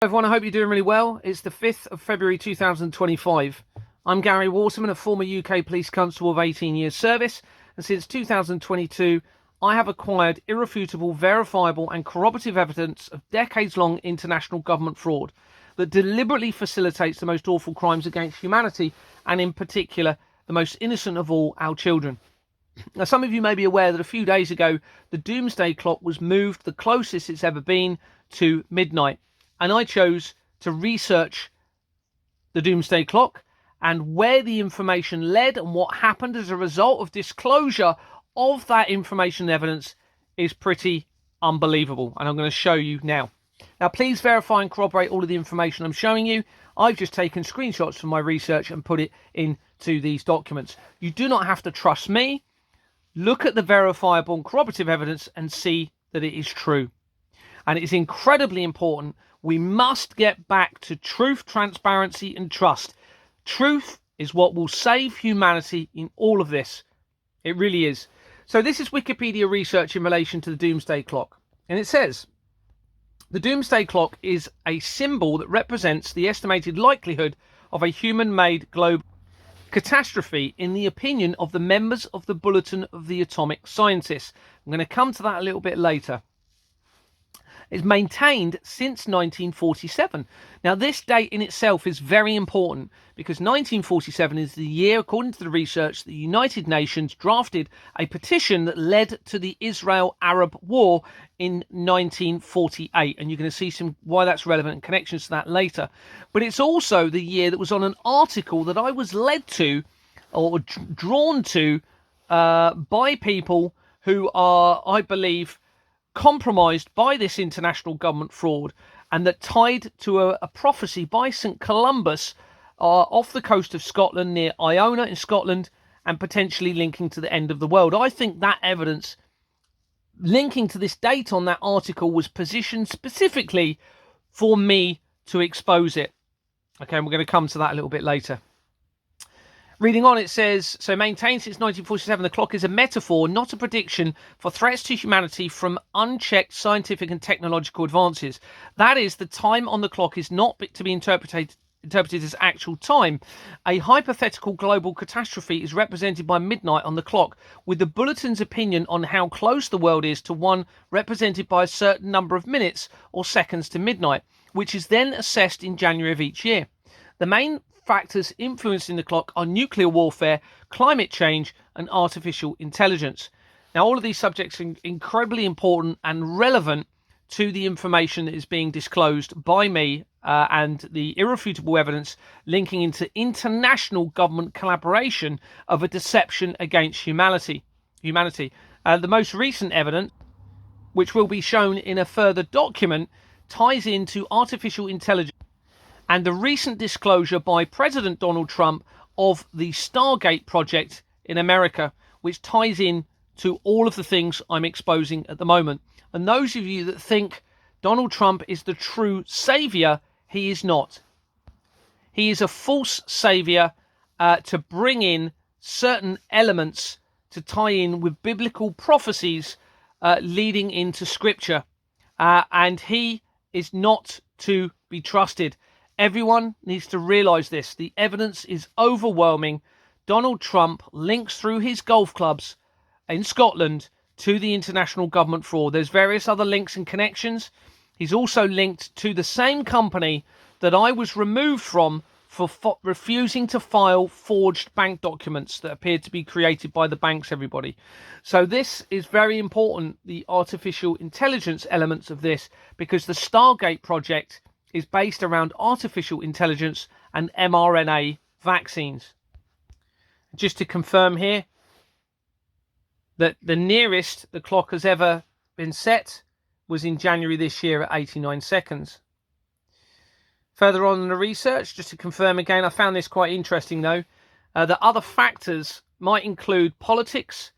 Everyone, I hope you're doing really well. It's the 5th of February 2025. I'm Gary Waterman, a former UK police constable of 18 years service, and since 2022 I have acquired irrefutable, verifiable and corroborative evidence of decades-long international government fraud that deliberately facilitates the most awful crimes against humanity, and in particular the most innocent of all, our children. Now, some of you may be aware that a few days ago the Doomsday clock was moved the closest it's ever been to midnight. And I chose to research the Doomsday clock and where the information led and what happened as a result of disclosure of that information and evidence is pretty unbelievable. And I'm going to show you now. Now, please verify and corroborate all of the information I'm showing you. I've just taken screenshots from my research and put it into these documents. You do not have to trust me. Look at the verifiable and corroborative evidence and see that it is true. And it is incredibly important. We must get back to truth, transparency and trust. Truth is what will save humanity in all of this. It really is. So this is Wikipedia research in relation to the Doomsday clock. And it says, the Doomsday clock is a symbol that represents the estimated likelihood of a human-made global catastrophe in the opinion of the members of the Bulletin of the Atomic Scientists. I'm going to come to that a little bit later. Is maintained since 1947. Now, this date in itself is very important because 1947 is the year, according to the research, the United Nations drafted a petition that led to the Israel-Arab War in 1948. And you're going to see why that's relevant and connections to that later. But it's also the year that was on an article that I was led to or drawn to by people who are, I believe, compromised by this international government fraud, and that tied to a prophecy by St. Columbus off the coast of Scotland near Iona in Scotland, and potentially linking to the end of the world. I think that evidence linking to this date on that article was positioned specifically for me to expose it. Okay, and we're going to come to that a little bit later. Reading on, it says, so maintained since 1947, the clock is a metaphor, not a prediction, for threats to humanity from unchecked scientific and technological advances. That is, the time on the clock is not to be interpreted as actual time. A hypothetical global catastrophe is represented by midnight on the clock, with the bulletin's opinion on how close the world is to one represented by a certain number of minutes or seconds to midnight, which is then assessed in January of each year. The main factors influencing the clock are nuclear warfare, climate change and artificial intelligence. Now, all of these subjects are incredibly important and relevant to the information that is being disclosed by me and the irrefutable evidence linking into international government collaboration of a deception against humanity. The most recent evidence, which will be shown in a further document, ties into artificial intelligence and the recent disclosure by President Donald Trump of the Stargate project in America, which ties in to all of the things I'm exposing at the moment. And those of you that think Donald Trump is the true savior, he is not. He is a false savior to bring in certain elements to tie in with biblical prophecies leading into scripture. And he is not to be trusted. Everyone needs to realize this. The evidence is overwhelming. Donald Trump links through his golf clubs in Scotland to the international government fraud. There's various other links and connections. He's also linked to the same company that I was removed from for refusing to file forged bank documents that appeared to be created by the banks, everybody. So this is very important, the artificial intelligence elements of this, because the Stargate project is based around artificial intelligence and mRNA vaccines. Just to confirm here, that the nearest the clock has ever been set was in January this year at 89 seconds. Further on in the research, just to confirm again, I found this quite interesting though, that other factors might include politics,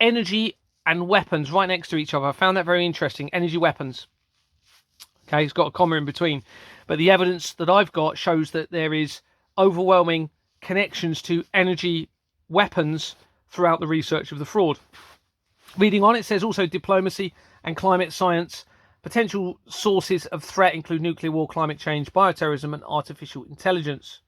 energy and weapons right next to each other. I found that very interesting, energy, weapons. Okay, it's got a comma in between. But the evidence that I've got shows that there is overwhelming connections to energy weapons throughout the research of the fraud. Reading on, it says also diplomacy and climate science Potential sources of threat include nuclear war, climate change, bioterrorism, and artificial intelligence.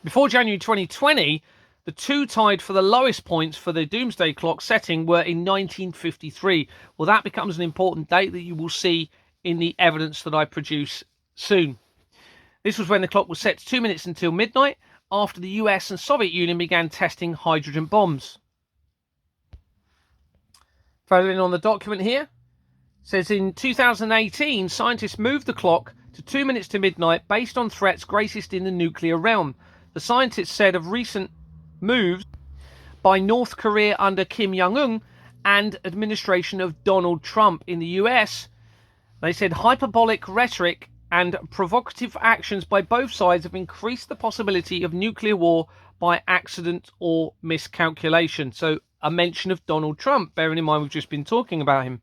Before January 2020, the two tied for the lowest points for the Doomsday Clock setting were in 1953. Well, that becomes an important date that you will see in the evidence that I produce soon. This was when the clock was set to 2 minutes until midnight, after the US and Soviet Union began testing hydrogen bombs. Following on the document here, says in 2018, scientists moved the clock to 2 minutes to midnight based on threats greatest in the nuclear realm. The scientists said of recent moves by North Korea under Kim Jong-un and administration of Donald Trump in the US, they said hyperbolic rhetoric and provocative actions by both sides have increased the possibility of nuclear war by accident or miscalculation. So a mention of Donald Trump, bearing in mind we've just been talking about him.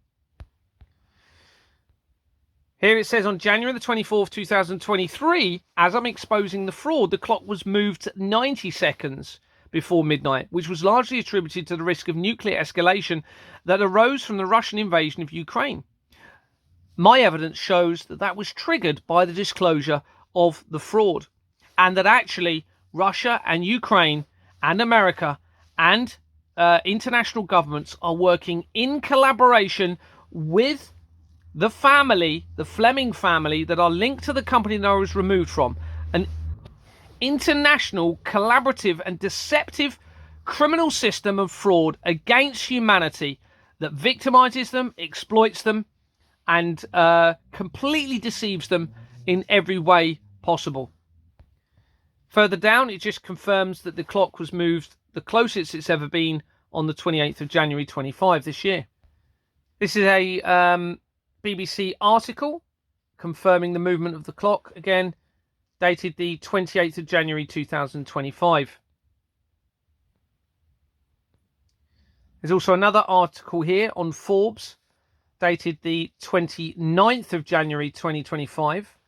Here it says on January the 24th, 2023, as I'm exposing the fraud, the clock was moved to 90 seconds before midnight, which was largely attributed to the risk of nuclear escalation that arose from the Russian invasion of Ukraine. My evidence shows that that was triggered by the disclosure of the fraud, and that actually Russia and Ukraine and America and international governments are working in collaboration with the family, the Fleming family, that are linked to the company that I was removed from. An international, collaborative and deceptive criminal system of fraud against humanity that victimizes them, exploits them, and completely deceives them in every way possible. Further down, it just confirms that the clock was moved the closest it's ever been on the 28th of January 25 this year. This is a BBC article confirming the movement of the clock, again dated the 28th of January 2025. There's also another article here on Forbes dated the 29th of January 2025,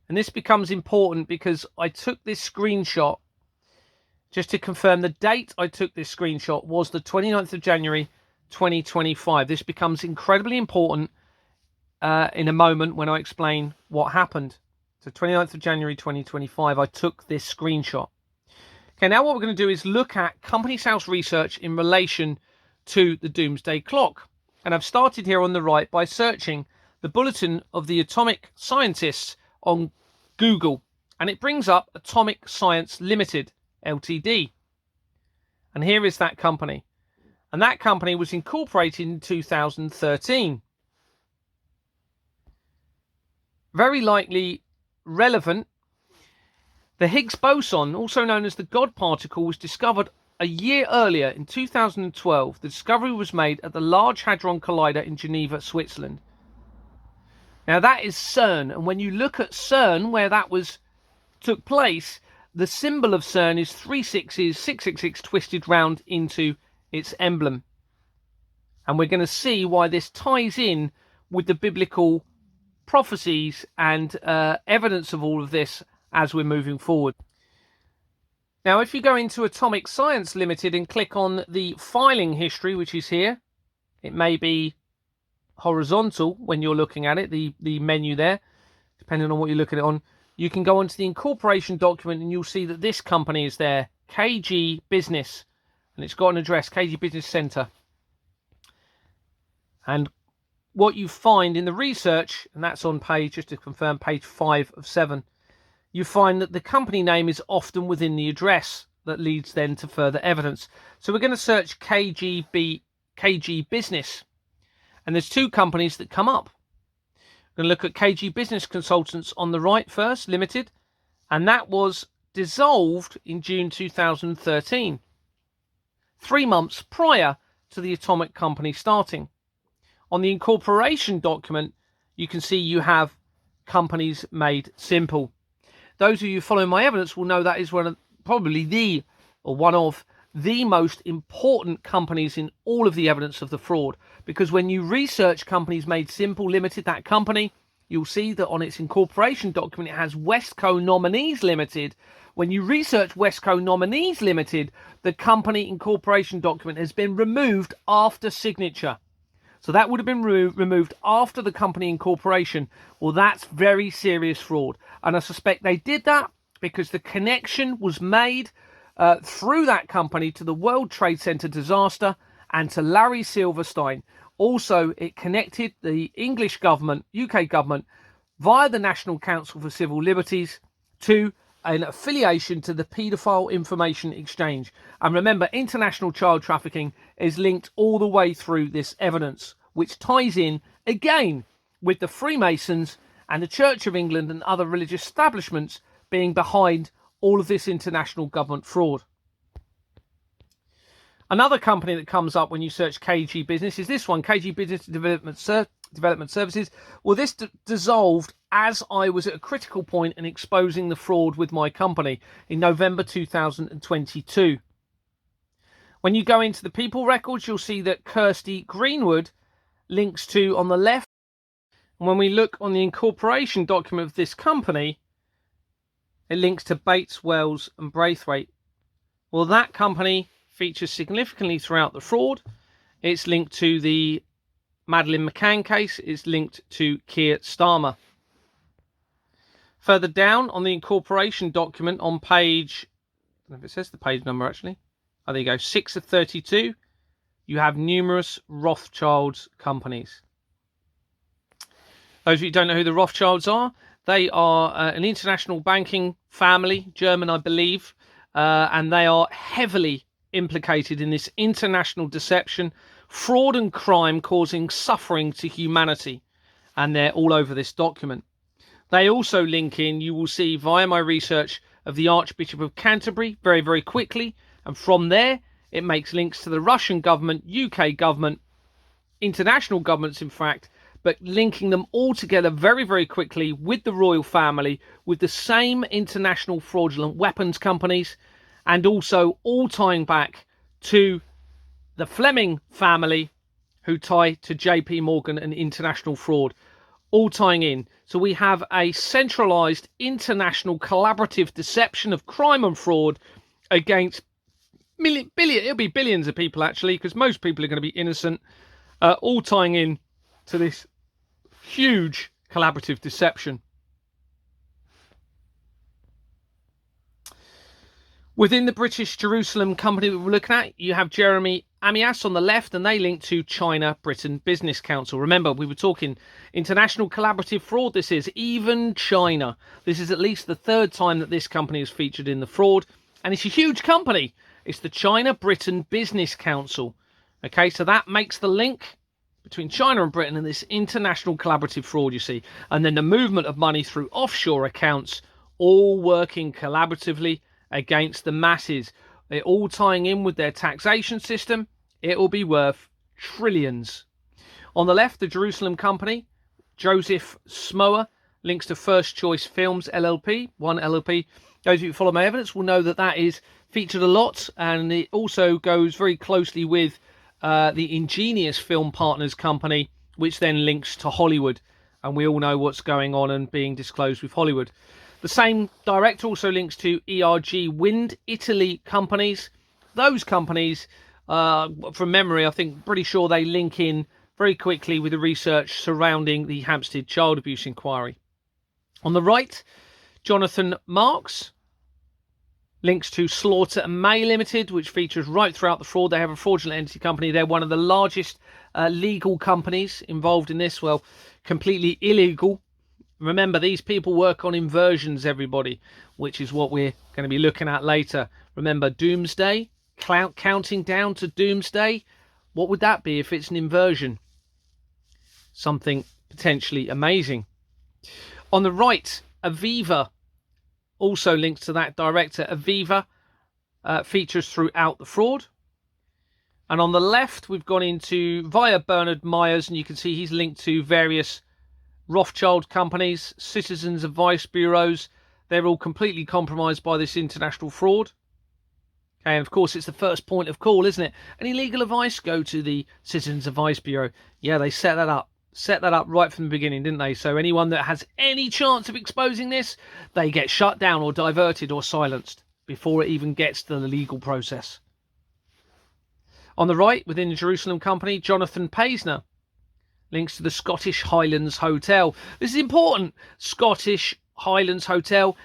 and this becomes important because I took this screenshot just to confirm the date I took this screenshot was the 29th of January 2025. This becomes incredibly important in a moment when I explain what happened. So 29th of January 2025, I took this screenshot. Okay, now what we're going to do is look at Companies House research in relation to the Doomsday Clock. And I've started here on the right by searching the Bulletin of the Atomic Scientists on Google. And it brings up Atomic Science Limited, Ltd. And here is that company. And that company was incorporated in 2013. Very likely relevant. The Higgs boson, also known as the God particle, was discovered a year earlier in 2012. The discovery was made at the Large Hadron Collider in Geneva, Switzerland. Now that is CERN, and when you look at CERN, where that took place, the symbol of CERN is 3 sixes, 666 twisted round into its emblem. And we're going to see why this ties in with the biblical prophecies and evidence of all of this as we're moving forward. Now, if you go into Atomic Science Limited and click on the filing history, which is here, it may be horizontal when you're looking at it, the menu there, depending on what you're looking at on. You can go onto the incorporation document and you'll see that this company is there, KG Business, and it's got an address, KG Business Centre. And what you find in the research, and that's on page, just to confirm, page 5 of 7, you find that the company name is often within the address that leads then to further evidence. So we're going to search KG Business, and there's two companies that come up. We're going to look at KG Business Consultants on the right first, Limited, and that was dissolved in June 2013, 3 months prior to the atomic company starting. On the incorporation document, you can see you have Companies Made Simple. Those of you following my evidence will know that is one of the most important companies in all of the evidence of the fraud. Because when you research Companies Made Simple Limited, that company, you'll see that on its incorporation document it has Westco Nominees Limited. When you research Westco Nominees Limited, the company incorporation document has been removed after signature. So that would have been removed after the company incorporation. Well, that's very serious fraud. And I suspect they did that because the connection was made through that company to the World Trade Center disaster and to Larry Silverstein. Also, it connected the English government, UK government, via the National Council for Civil Liberties to an affiliation to the Paedophile Information Exchange. And remember, international child trafficking is linked all the way through this evidence, which ties in, again, with the Freemasons and the Church of England and other religious establishments being behind all of this international government fraud. Another company that comes up when you search KG Business is this one, KG Business Development Services. Well, this dissolved as I was at a critical point in exposing the fraud with my company in November 2022. When you go into the people records, you'll see that Kirsty Greenwood links to on the left. And when we look on the incorporation document of this company, it links to Bates, Wells and Braithwaite. Well, that company features significantly throughout the fraud. It's linked to the Madeleine McCann case. It's linked to Keir Starmer. Further down on the incorporation document on page, I don't know if it says the page number actually. Oh, there you go, 6 of 32. You have numerous Rothschilds companies. Those of you who don't know who the Rothschilds are, they are an international banking family, German I believe, and they are heavily implicated in this international deception, fraud and crime causing suffering to humanity. And they're all over this document. They also link in, you will see via my research of the Archbishop of Canterbury very, very quickly. And from there, it makes links to the Russian government, UK government, international governments, in fact, but linking them all together very, very quickly with the royal family, with the same international fraudulent weapons companies, and also all tying back to the Fleming family, who tie to JP Morgan and international fraud, all tying in. So we have a centralized international collaborative deception of crime and fraud against it'll be billions of people actually, because most people are going to be innocent, all tying in to this huge collaborative deception. Within the British Jerusalem company that we're looking at, you have Jeremy Amias on the left, and they link to China Britain Business Council. Remember, we were talking international collaborative fraud. This is even China. This is at least the third time that this company is featured in the fraud, and it's a huge company. It's the China Britain Business Council. Okay, so that makes the link between China and Britain and this international collaborative fraud, you see. And then the movement of money through offshore accounts, all working collaboratively against the masses. They're all tying in with their taxation system. It will be worth trillions. On the left, the Jerusalem company, Joseph Smoer, links to First Choice Films LLP, one LLP. Those of you who follow my evidence will know that that is featured a lot, and it also goes very closely with the Ingenious Film Partners company, which then links to Hollywood. And we all know what's going on and being disclosed with Hollywood. The same director also links to ERG Wind Italy companies. Those companies, from memory, I think pretty sure they link in very quickly with the research surrounding the Hampstead child abuse inquiry. On the right, Jonathan Marks links to Slaughter and May Limited, which features right throughout the fraud. They have a fraudulent entity company. They're one of the largest legal companies involved in this. Well, completely illegal. Remember, these people work on inversions, everybody, which is what we're going to be looking at later. Remember, Doomsday, counting down to Doomsday. What would that be if it's an inversion? Something potentially amazing. On the right, Aviva also links to that director. Aviva features throughout the fraud. And on the left, we've gone into via Bernard Myers, and you can see he's linked to various Rothschild companies, citizens advice bureaus. They're all completely compromised by this international fraud. Okay, and of course, it's the first point of call, isn't it? Any legal advice? Go to the Citizens Advice Bureau. Yeah, they set that up right from the beginning, didn't they? So anyone that has any chance of exposing this, they get shut down or diverted or silenced before it even gets to the legal process. On the right, within the Jerusalem company, Jonathan Paisner links to the Scottish Highlands Hotel. This is important. Scottish Highlands Hotel.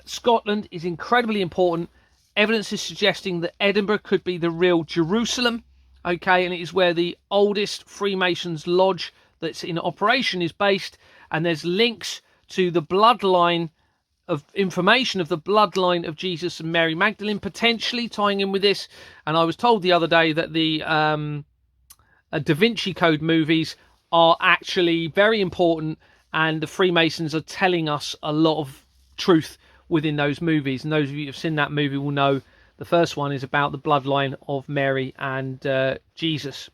Scotland is incredibly important. Evidence is suggesting that Edinburgh could be the real Jerusalem. Okay, and it is where the oldest Freemasons lodge that's in operation is based. And there's links to the bloodline of information of the bloodline of Jesus and Mary Magdalene, potentially tying in with this. And I was told the other day that the Da Vinci Code movies are actually very important, and the Freemasons are telling us a lot of truth within those movies. And those of you who have seen that movie will know the first one is about the bloodline of Mary and Jesus.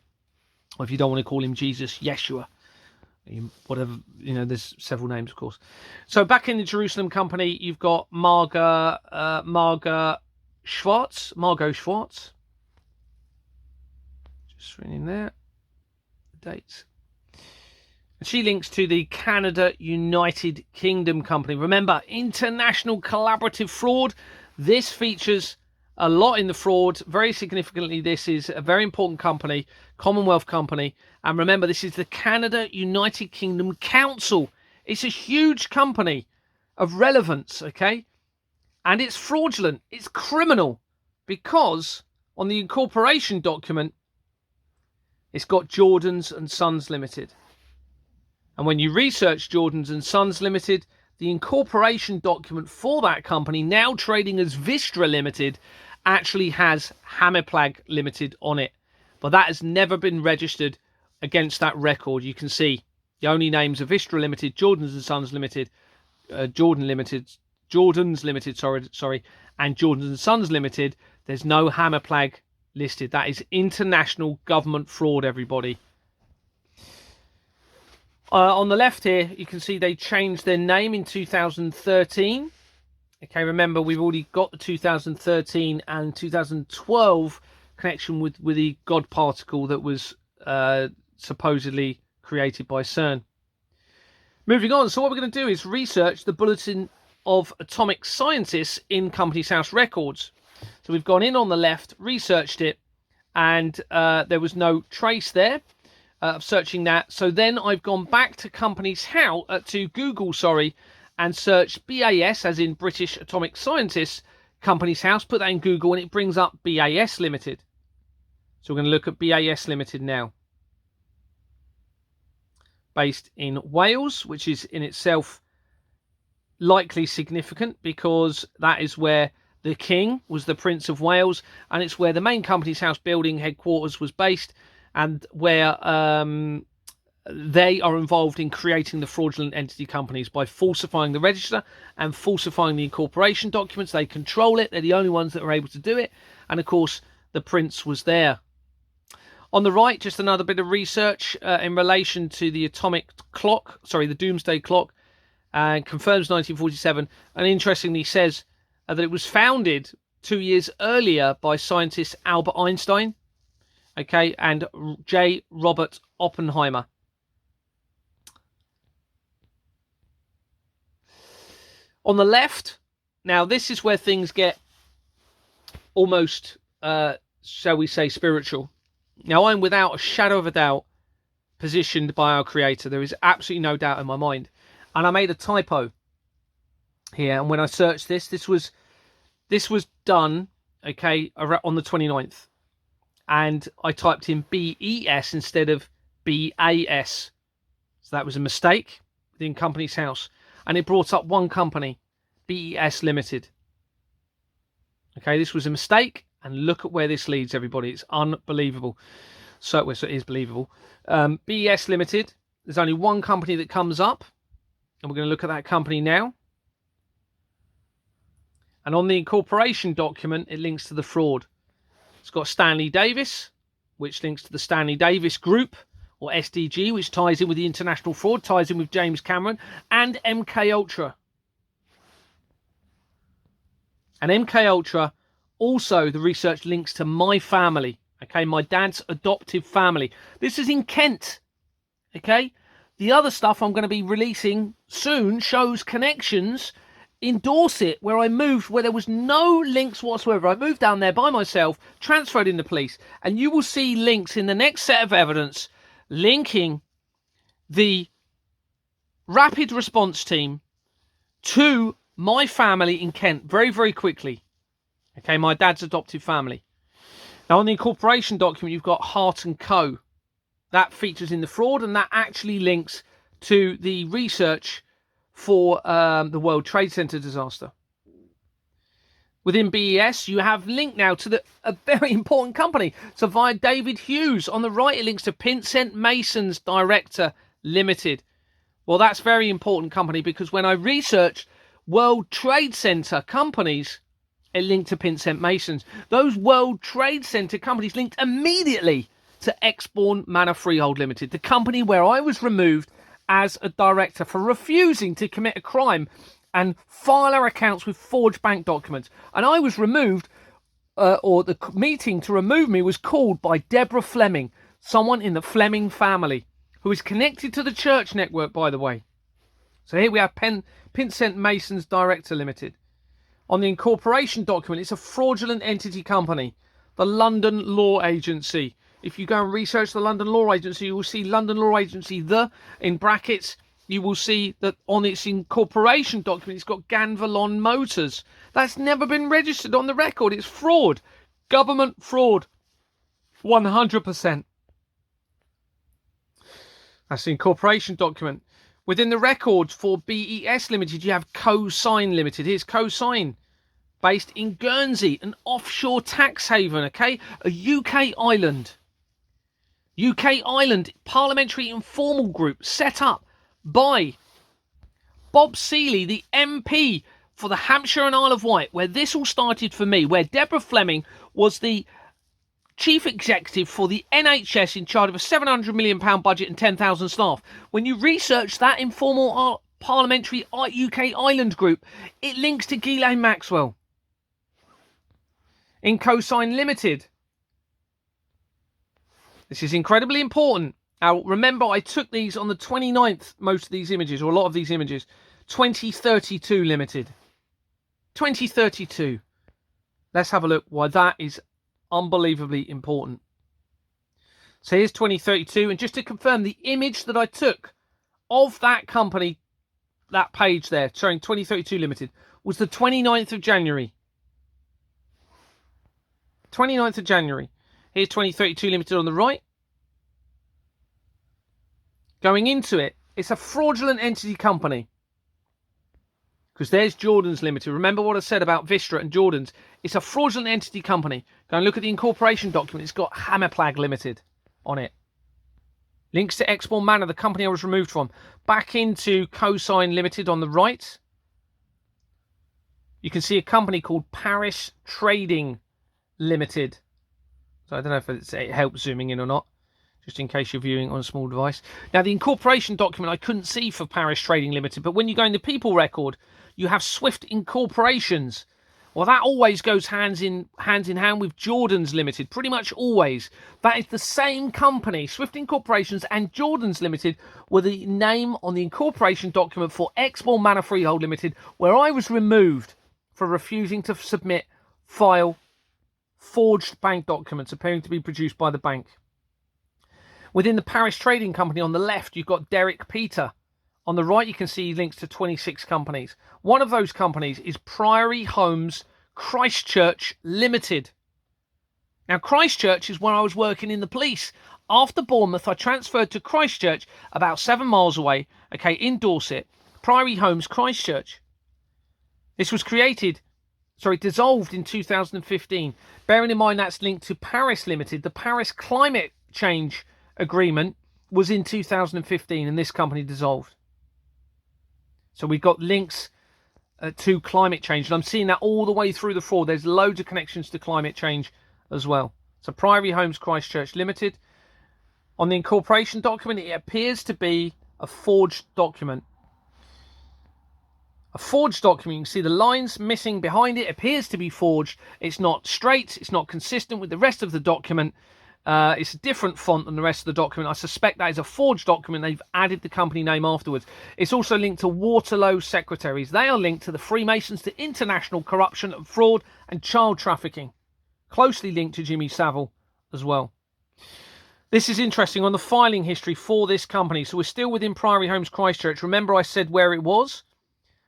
Or if you don't want to call him Jesus, Yeshua. Whatever, there's several names, of course. So back in the Jerusalem company, you've got Margot Schwartz. Just reading there. The dates. She links to the Canada United Kingdom company. Remember, international collaborative fraud. This features a lot in the fraud. Very significantly, this is a very important company, Commonwealth company. And remember, this is the Canada United Kingdom Council. It's a huge company of relevance, okay? And it's fraudulent. It's criminal because on the incorporation document, it's got Jordans and Sons Limited. And when you research Jordans and Sons Limited, the incorporation document for that company, now trading as Vistra Limited, actually has Hammerplag Limited on it. But that has never been registered against that record. You can see the only names are Vistra Limited, Jordans and Sons Limited, Jordans Limited, and Jordans and Sons Limited. There's no Hammerplag listed. That is international government fraud, everybody. On the left here, you can see they changed their name in 2013. Okay, remember, we've already got the 2013 and 2012 connection with the God particle that was supposedly created by CERN. Moving on, so what we're going to do is research the Bulletin of Atomic Scientists in Companies House records. So we've gone in on the left, researched it, and there was no trace there of searching that. So then I've gone back to Companies House, to Google, and searched BAS, as in British Atomic Scientists, Companies House, put that in Google, and it brings up BAS Limited. So we're going to look at BAS Limited now. Based in Wales, which is in itself likely significant because that is where the King was the Prince of Wales, and it's where the main Companies House building headquarters was based, and where they are involved in creating the fraudulent entity companies by falsifying the register and falsifying the incorporation documents. They control it. They're the only ones that are able to do it. And of course, the Prince was there. On the right, just another bit of research in relation to the atomic clock, the Doomsday clock, and confirms 1947. And interestingly says that it was founded 2 years earlier by scientist Albert Einstein, okay, and J. Robert Oppenheimer. On the left, now this is where things get almost, shall we say, spiritual. Now, I'm without a shadow of a doubt positioned by our creator. There is absolutely no doubt in my mind. And I made a typo here. And when I searched this was done, okay, on the 29th. And I typed in BES instead of BAS. So that was a mistake within Companies House. And it brought up one company, BES Limited. Okay, this was a mistake. And look at where this leads, everybody. It's unbelievable. So it is believable. BES Limited. There's only one company that comes up. And we're going to look at that company now. And on the incorporation document, it links to the fraud. It's got Stanley Davis, which links to the Stanley Davis Group, or SDG, which ties in with the international fraud, ties in with James Cameron, and MK Ultra. And MK Ultra, also the research links to my family, okay, my dad's adoptive family. This is in Kent, okay? The other stuff I'm going to be releasing soon shows connections in Dorset, where I moved, where there was no links whatsoever. I moved down there by myself, transferred in the police, and you will see links in the next set of evidence linking the rapid response team to my family in Kent very, very quickly. Okay, my dad's adopted family. Now, on the incorporation document, you've got Hart & Co. That features in the fraud, and that actually links to the research for the World Trade Center disaster. Within BES, you have linked now to a very important company. So via David Hughes, on the right, it links to Pinsent Masons Director Limited. Well, that's a very important company, because when I researched World Trade Center companies, it linked to Pinsent Masons. Those World Trade Center companies linked immediately to Exbourne Manor Freehold Limited, the company where I was removed as a director for refusing to commit a crime and file our accounts with forged bank documents. And I was removed, or the meeting to remove me was called by Deborah Fleming, someone in the Fleming family, who is connected to the church network, by the way. So here we have Pinsent Masons Director Limited. On the incorporation document, it's a fraudulent entity company, the London Law Agency. If you go and research the London Law Agency, you will see London Law Agency, in brackets. You will see that on its incorporation document, it's got Ganvalon Motors. That's never been registered on the record. It's fraud. Government fraud. 100%. That's the incorporation document. Within the records for BES Limited, you have Cosign Limited. Here's Cosign, based in Guernsey, an offshore tax haven, okay? A UK island. UK island parliamentary informal group set up by Bob Seeley, the MP for the Hampshire and Isle of Wight, where this all started for me, where Deborah Fleming was the chief executive for the NHS in charge of a £700 million budget and 10,000 staff. When you research that informal parliamentary UK island group, it links to Ghislaine Maxwell. In Cosign Limited, this is incredibly important. Now, remember, I took these on the 29th, most of these images, or a lot of these images. 2032 Limited. 2032. Let's have a look why that is unbelievably important. So here's 2032. And just to confirm, the image that I took of that company, that page there, showing 2032 Limited, was the 29th of January. 29th of January. Here's 2032 Limited on the right. Going into it, it's a fraudulent entity company. Because there's Jordan's Limited. Remember what I said about Vistra and Jordan's. It's a fraudulent entity company. Go and look at the incorporation document. It's got Hammerplag Limited on it. Links to Exbourne Manor, the company I was removed from. Back into Cosign Limited on the right. You can see a company called Paris Trading Limited. So I don't know if it helps zooming in or not, just in case you're viewing on a small device. Now, the incorporation document I couldn't see for Paris Trading Limited, but when you go in the people record, you have Swift Incorporations. Well, that always goes hand in hand with Jordan's Limited, pretty much always. That is the same company. Swift Incorporations and Jordan's Limited were the name on the incorporation document for Exbourne Manor Freehold Limited, where I was removed for refusing to file forged bank documents appearing to be produced by the bank. Within the Paris Trading Company on the left, you've got Derek Peter. On the right, you can see links to 26 companies. One of those companies is Priory Homes Christchurch Limited. Now, Christchurch is where I was working in the police. After Bournemouth, I transferred to Christchurch, about 7 miles away, okay, in Dorset. Priory Homes Christchurch. This was dissolved in 2015. Bearing in mind that's linked to Paris Limited. The Paris Climate Change Agreement was in 2015 and this company dissolved. So we've got links to climate change. And I'm seeing that all the way through the fraud. There's loads of connections to climate change as well. So Priory Homes Christchurch Limited. On the incorporation document, it appears to be a forged document. A forged document, you can see the lines missing behind it, appears to be forged. It's not straight, it's not consistent with the rest of the document. It's a different font than the rest of the document. I suspect that is a forged document. They've added the company name afterwards. It's also linked to Waterloo Secretaries. They are linked to the Freemasons, to international corruption and fraud and child trafficking. Closely linked to Jimmy Savile as well. This is interesting on the filing history for this company. So we're still within Priory Homes Christchurch. Remember I said where it was?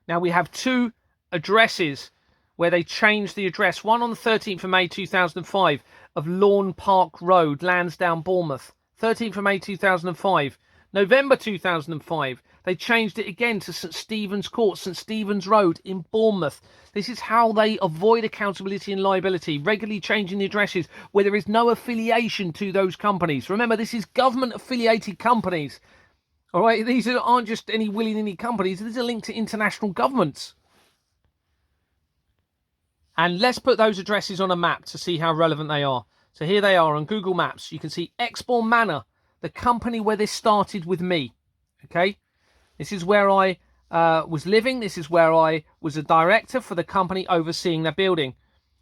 Now we have two addresses where they changed the address. One on the 13th of May 2005 of Lawn Park Road, Lansdowne, Bournemouth. 13th of May 2005. November 2005, they changed it again to St Stephen's Court, St Stephen's Road in Bournemouth. This is how they avoid accountability and liability, regularly changing the addresses where there is no affiliation to those companies. Remember, this is government-affiliated companies. All right, these aren't just any willy-nilly companies. These are linked to international governments. And let's put those addresses on a map to see how relevant they are. So here they are on Google Maps. You can see Exbourne Manor, the company where this started with me. Okay, this is where I was living. This is where I was a director for the company overseeing their building.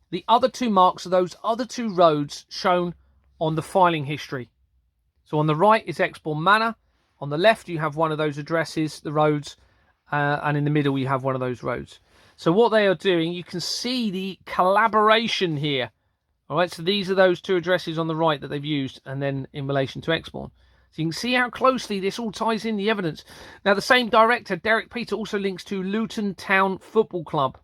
The other two marks are those other two roads shown on the filing history. So on the right is Exbourne Manor. On the left, you have one of those addresses, the roads, and in the middle, you have one of those roads. So what they are doing, you can see the collaboration here. All right, so these are those two addresses on the right that they've used, and then in relation to Exbourne. So you can see how closely this all ties in the evidence. Now, the same director, Derek Peter, also links to Luton Town Football Club.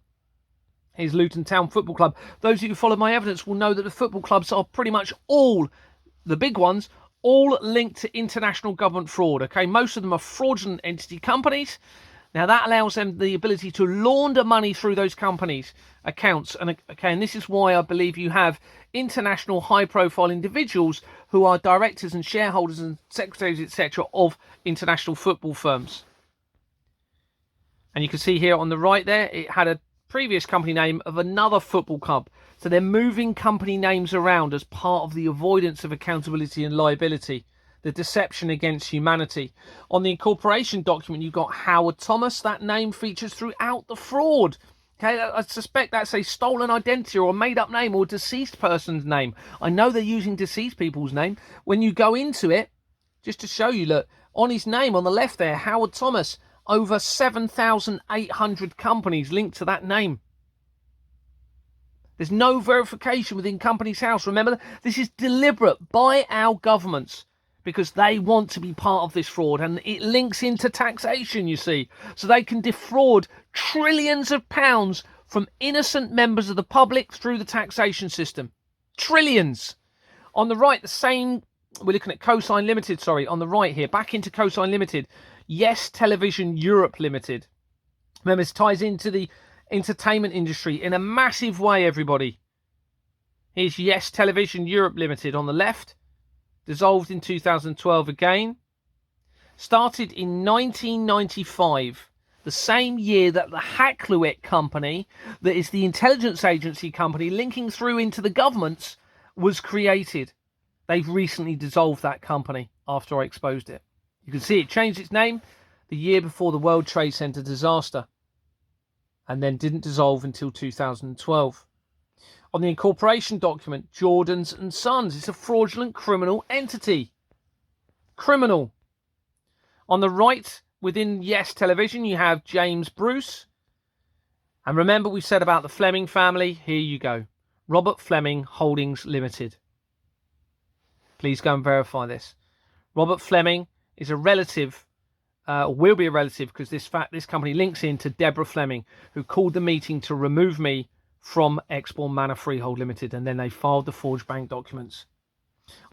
Here's Luton Town Football Club. Those of you who follow my evidence will know that the football clubs are pretty much all, the big ones, all linked to international government fraud. Okay, most of them are fraudulent entity companies. Now, that allows them the ability to launder money through those companies' accounts. And this is why I believe you have international high-profile individuals who are directors and shareholders and secretaries, etc., of international football firms. And you can see here on the right there, it had a previous company name of another football club. So they're moving company names around as part of the avoidance of accountability and liability. The deception against humanity. On the incorporation document, you've got Howard Thomas. That name features throughout the fraud. Okay, I suspect that's a stolen identity or a made-up name or a deceased person's name. I know they're using deceased people's name. When you go into it, just to show you, look, on his name on the left there, Howard Thomas, over 7,800 companies linked to that name. There's no verification within Companies House. Remember, this is deliberate by our governments, because they want to be part of this fraud, and it links into taxation, you see. So they can defraud trillions of pounds from innocent members of the public through the taxation system. Trillions. On the right, the same, we're looking at Cosign Limited, sorry, on the right here, back into Cosign Limited. Yes Television Europe Limited. Remember, this ties into the entertainment industry in a massive way, everybody. Here's Yes Television Europe Limited on the left. Dissolved in 2012 again. Started in 1995, the same year that the Hackluet company, that is the intelligence agency company linking through into the governments, was created. They've recently dissolved that company after I exposed it. You can see it changed its name the year before the World Trade Center disaster, and then didn't dissolve until 2012. On the incorporation document, Jordans and Sons. It's a fraudulent criminal entity. Criminal. On the right, within Yes Television, you have James Bruce. And remember we said about the Fleming family? Here you go. Robert Fleming Holdings Limited. Please go and verify this. Robert Fleming is a relative, will be a relative, because this company links in to Deborah Fleming, who called the meeting to remove me from Exbourne Manor Freehold Limited, and then they filed the forged bank documents.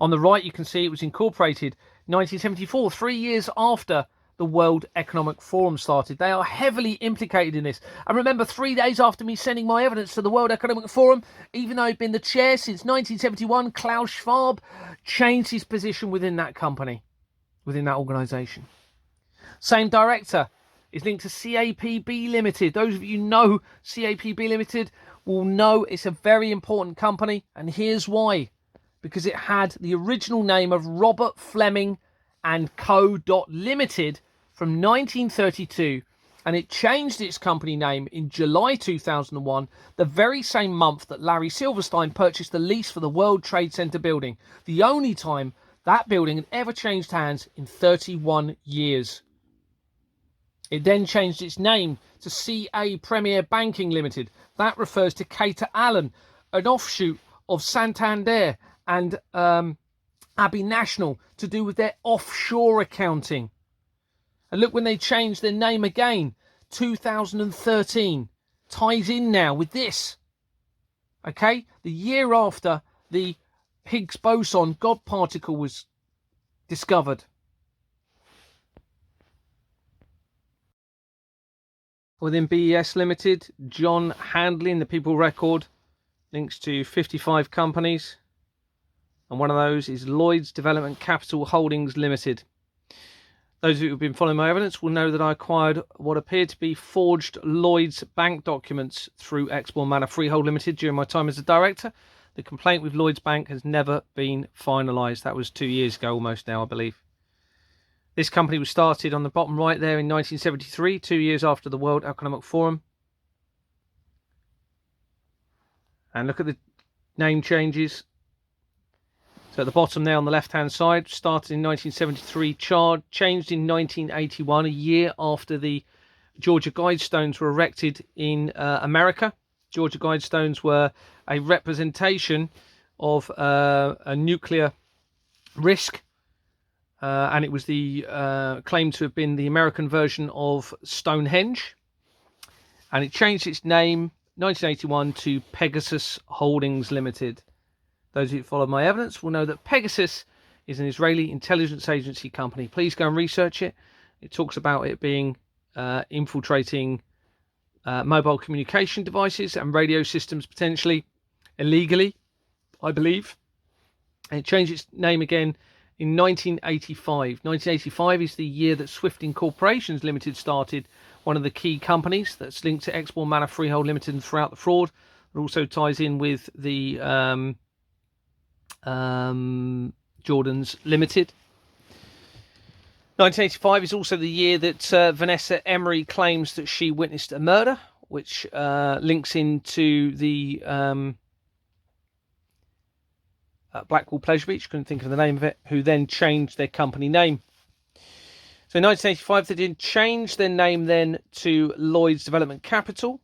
On the right, you can see it was incorporated 1974, 3 years after the World Economic Forum started. They are heavily implicated in this. And remember, 3 days after me sending my evidence to the World Economic Forum, even though I've been the chair since 1971, Klaus Schwab changed his position within that company, within that organisation. Same director is linked to CAPB Limited. Those of you who know CAPB Limited will know it's a very important company, and here's why. Because it had the original name of Robert Fleming and Co. Limited from 1932, and it changed its company name in July 2001, the very same month that Larry Silverstein purchased the lease for the World Trade Center building, the only time that building had ever changed hands in 31 years. It then changed its name to CA Premier Banking Limited. That refers to Cater Allen, an offshoot of Santander and Abbey National, to do with their offshore accounting. And look, when they changed their name again, 2013, ties in now with this. Okay, the year after the Higgs boson God particle was discovered. Within BES Limited, John Handley, the People Record, links to 55 companies. And one of those is Lloyds Development Capital Holdings Limited. Those of you who have been following my evidence will know that I acquired what appeared to be forged Lloyds bank documents through Exmoor Manor Freehold Limited during my time as a director. The complaint with Lloyds Bank has never been finalised. That was 2 years ago almost now, I believe. This company was started on the bottom right there in 1973, 2 years after the World Economic Forum. And look at the name changes. So at the bottom there on the left-hand side, started in 1973, changed in 1981, a year after the Georgia Guidestones were erected in America. Georgia Guidestones were a representation of a nuclear risk, and it was the claimed to have been the American version of Stonehenge. And it changed its name 1981 to Pegasus Holdings Limited. Those who follow my evidence will know that Pegasus is an Israeli intelligence agency company. Please go and research it. It talks about it being infiltrating mobile communication devices and radio systems, potentially illegally, I believe. And it changed its name again in 1985. 1985 is the year that Swift Incorporations Limited started, one of the key companies that's linked to Exmoor Manor Freehold Limited and throughout the fraud. It also ties in with the Jordan's Limited. 1985 is also the year that Vanessa Emery claims that she witnessed a murder, which links into the Blackwall Pleasure Beach, couldn't think of the name of it, who then changed their company name. So in 1985 they did change their name then to Lloyds Development Capital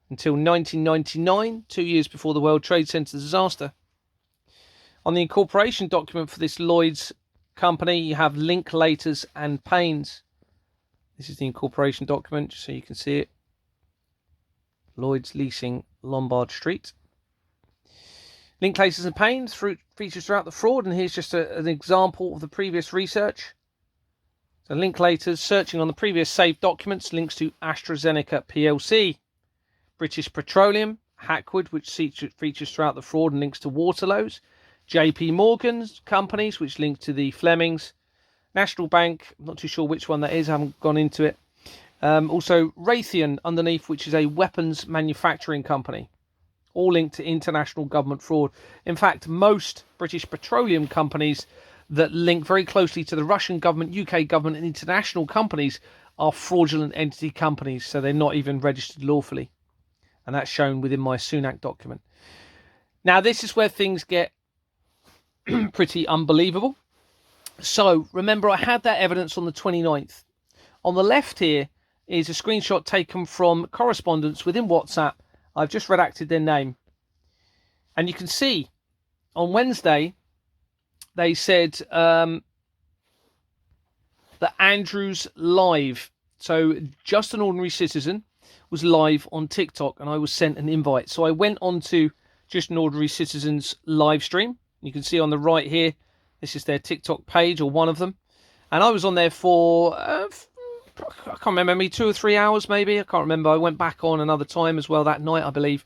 until 1999, 2 years before the World Trade Center disaster. On the incorporation document for this Lloyds company, you have Linklaters and Paynes. This is the incorporation document, just so you can see it. Lloyds Leasing, Lombard Street. Linklaters and Paynes features throughout the fraud, and here's just an example of the previous research. So Linklaters, searching on the previous saved documents, links to AstraZeneca PLC. British Petroleum, Hackwood, which features throughout the fraud and links to Waterloo's. JP Morgan's companies, which link to the Flemings. National Bank, I'm not too sure which one that is, I haven't gone into it. Also Raytheon underneath, which is a weapons manufacturing company. All linked to international government fraud. In fact, most British petroleum companies that link very closely to the Russian government, UK government and international companies are fraudulent entity companies, so they're not even registered lawfully. And that's shown within my Sunak document. Now, this is where things get pretty unbelievable. So remember, I had that evidence on the 29th. On the left here is a screenshot taken from correspondence within WhatsApp. I've just redacted their name, and you can see on Wednesday they said that Andrew's live, so Just an Ordinary Citizen, was live on TikTok, and I was sent an invite. So I went on to Just an Ordinary Citizen's live stream. You can see on the right here, this is their TikTok page, or one of them. And I was on there for, I can't remember, maybe 2 or 3 hours maybe. I can't remember. I went back on another time as well that night, I believe.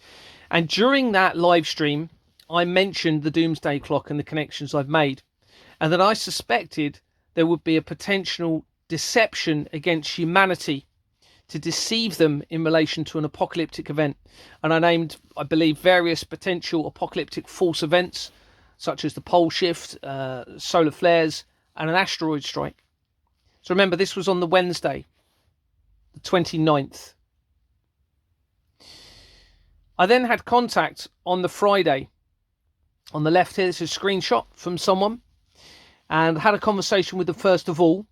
And during that live stream, I mentioned the Doomsday Clock and the connections I've made. And that I suspected there would be a potential deception against humanity to deceive them in relation to an apocalyptic event. And I named, I believe, various potential apocalyptic false events, such as the pole shift, solar flares, and an asteroid strike. So remember, this was on the Wednesday, the 29th. I then had contact on the Friday. On the left here, this is a screenshot from someone, and had a conversation with them first of all.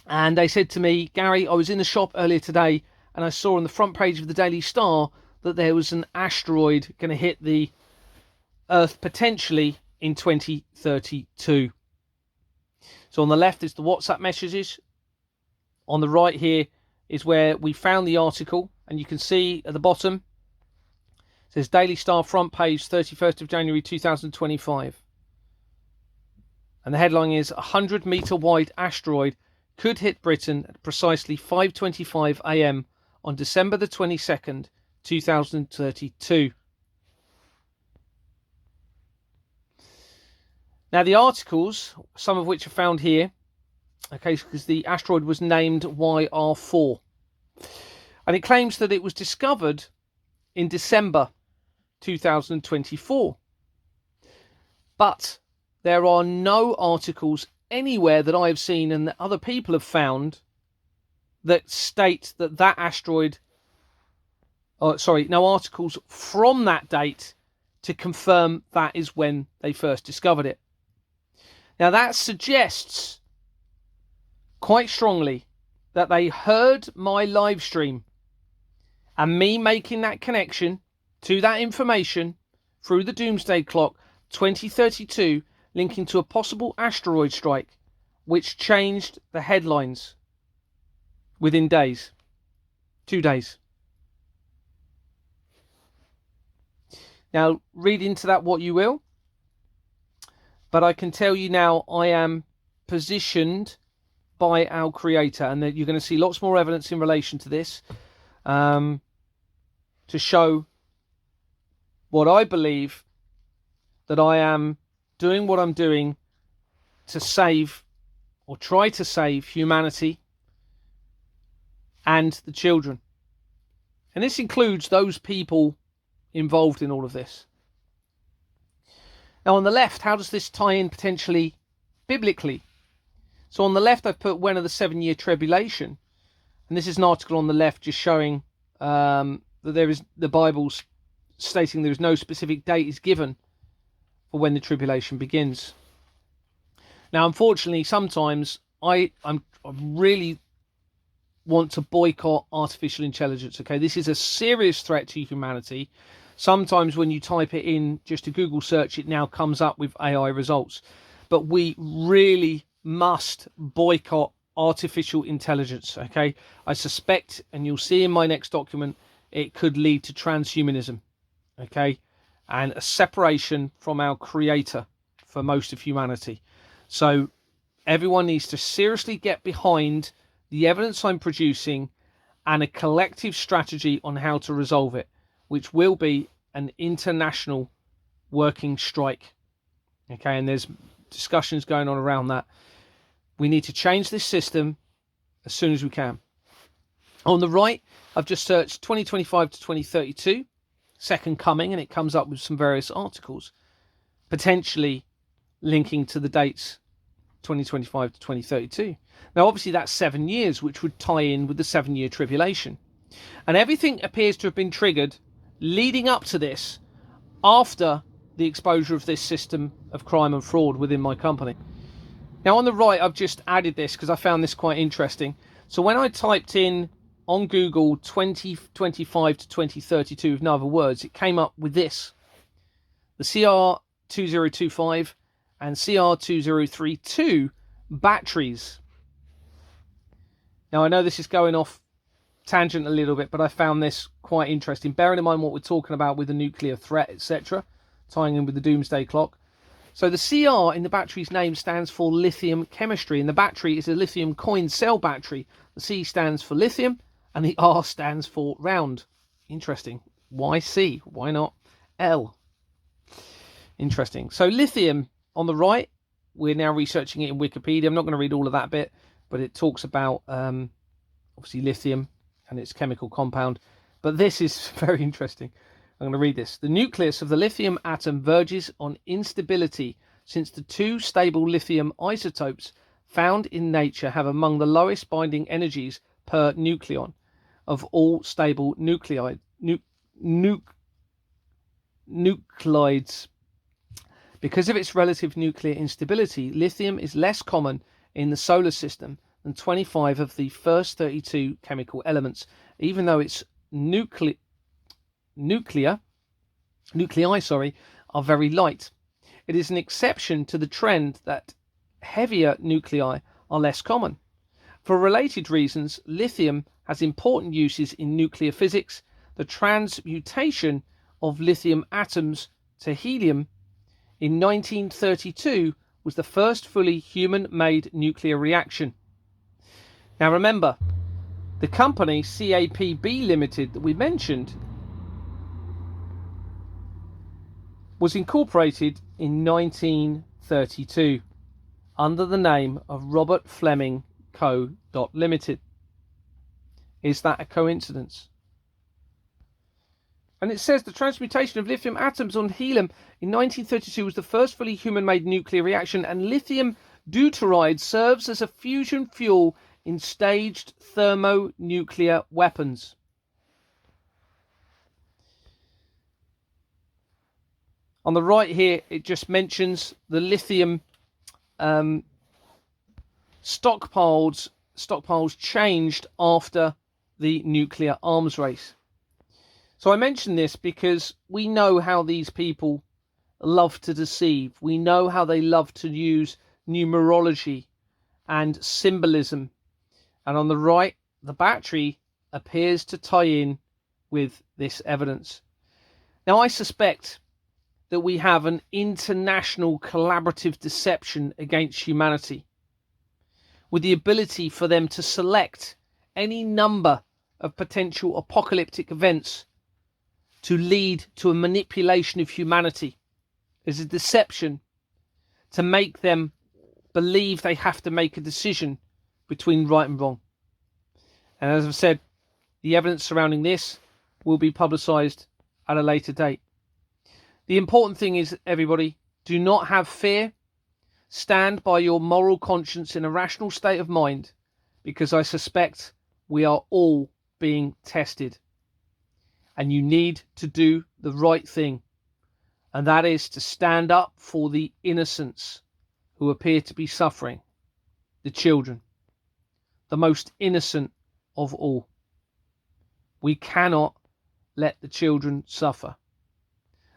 And they said to me, Gary, I was in the shop earlier today, and I saw on the front page of the Daily Star that there was an asteroid going to hit the Earth potentially in 2032. So on the left is the WhatsApp messages. On the right here is where we found the article, and you can see at the bottom it says Daily Star front page 31st of January 2025. And the headline is 100-meter wide asteroid could hit Britain at precisely 5:25 a.m. on December the 22nd, 2032. Now the articles, some of which are found here, okay, because the asteroid was named YR4, and it claims that it was discovered in December 2024. But there are no articles anywhere that I've seen and that other people have found that state that that asteroid, no articles from that date to confirm that is when they first discovered it. Now that suggests quite strongly that they heard my live stream and me making that connection to that information through the Doomsday Clock 2032, linking to a possible asteroid strike, which changed the headlines within days. 2 days. Now, read into that what you will, but I can tell you now I am positioned by our creator, and that you're going to see lots more evidence in relation to this, to show what I believe that I am doing what I'm doing to save, or try to save, humanity and the children. And this includes those people involved in all of this. Now on the left, how does this tie in potentially biblically? So on the left I've put when of the 7-year tribulation, and this is an article on the left just showing that there is, the Bible's stating there is no specific date is given for when the tribulation begins. Now unfortunately sometimes I really want to boycott artificial intelligence. Okay, this is a serious threat to humanity. Sometimes when you type it in just a Google search, it now comes up with AI results, but we really must boycott artificial intelligence. Okay, I suspect, and you'll see in my next document, it could lead to transhumanism, okay, and a separation from our creator for most of humanity. So everyone needs to seriously get behind the evidence I'm producing and a collective strategy on how to resolve it, which will be an international working strike. Okay, and there's discussions going on around that. We need to change this system as soon as we can. On the right, I've just searched 2025 to 2032, second coming, and it comes up with some various articles, potentially linking to the dates 2025 to 2032. Now, obviously, that's 7 years, which would tie in with the 7-year tribulation. And everything appears to have been triggered leading up to this, after the exposure of this system of crime and fraud within my company. Now, on the right, I've just added this because I found this quite interesting. So when I typed in on Google 2025 to 2032 with no other words, it came up with this: the CR2025 and CR2032 batteries. Now, I know this is going off tangent a little bit, but I found this quite interesting, bearing in mind what we're talking about with the nuclear threat, etc., tying in with the Doomsday Clock. So the CR in the battery's name stands for lithium chemistry, and the battery is a lithium coin cell battery. The C stands for lithium, and the R stands for round. Interesting. Why C? Why not L? Interesting. So lithium on the right, we're now researching it in Wikipedia. I'm not going to read all of that bit, but it talks about obviously lithium and its chemical compound. But this is very interesting. I'm going to read this. The nucleus of the lithium atom verges on instability, since the two stable lithium isotopes found in nature have among the lowest binding energies per nucleon of all stable nuclides. Because of its relative nuclear instability, lithium is less common in the solar system than 25 of the first 32 chemical elements, even though its nuclei are very light. It is an exception to the trend that heavier nuclei are less common. For related reasons, lithium has important uses in nuclear physics. The transmutation of lithium atoms to helium in 1932 was the first fully human-made nuclear reaction. Now remember, the company CAPB Limited that we mentioned was incorporated in 1932 under the name of Robert Fleming Co. Limited. Is that a coincidence? And it says the transmutation of lithium atoms on helium in 1932 was the first fully human-made nuclear reaction, and lithium deuteride serves as a fusion fuel in staged thermonuclear weapons. On the right here, it just mentions the lithium stockpiles changed after the nuclear arms race. So I mention this because we know how these people love to deceive. We know how they love to use numerology and symbolism. And on the right, the battery appears to tie in with this evidence. Now, I suspect that we have an international collaborative deception against humanity, with the ability for them to select any number of potential apocalyptic events to lead to a manipulation of humanity as a deception to make them believe they have to make a decision between right and wrong. And as I've said, the evidence surrounding this will be publicized at a later date. The important thing is, everybody, do not have fear. Stand by your moral conscience in a rational state of mind, because I suspect we are all being tested. And you need to do the right thing. And that is to stand up for the innocents who appear to be suffering. The children. The most innocent of all. We cannot let the children suffer.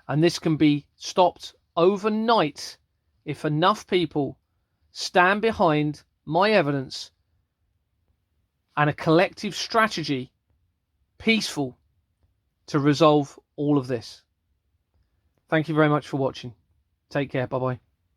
And this can be stopped overnight if enough people stand behind my evidence and a collective strategy, peaceful, to resolve all of this. Thank you very much for watching. Take care. Bye-bye.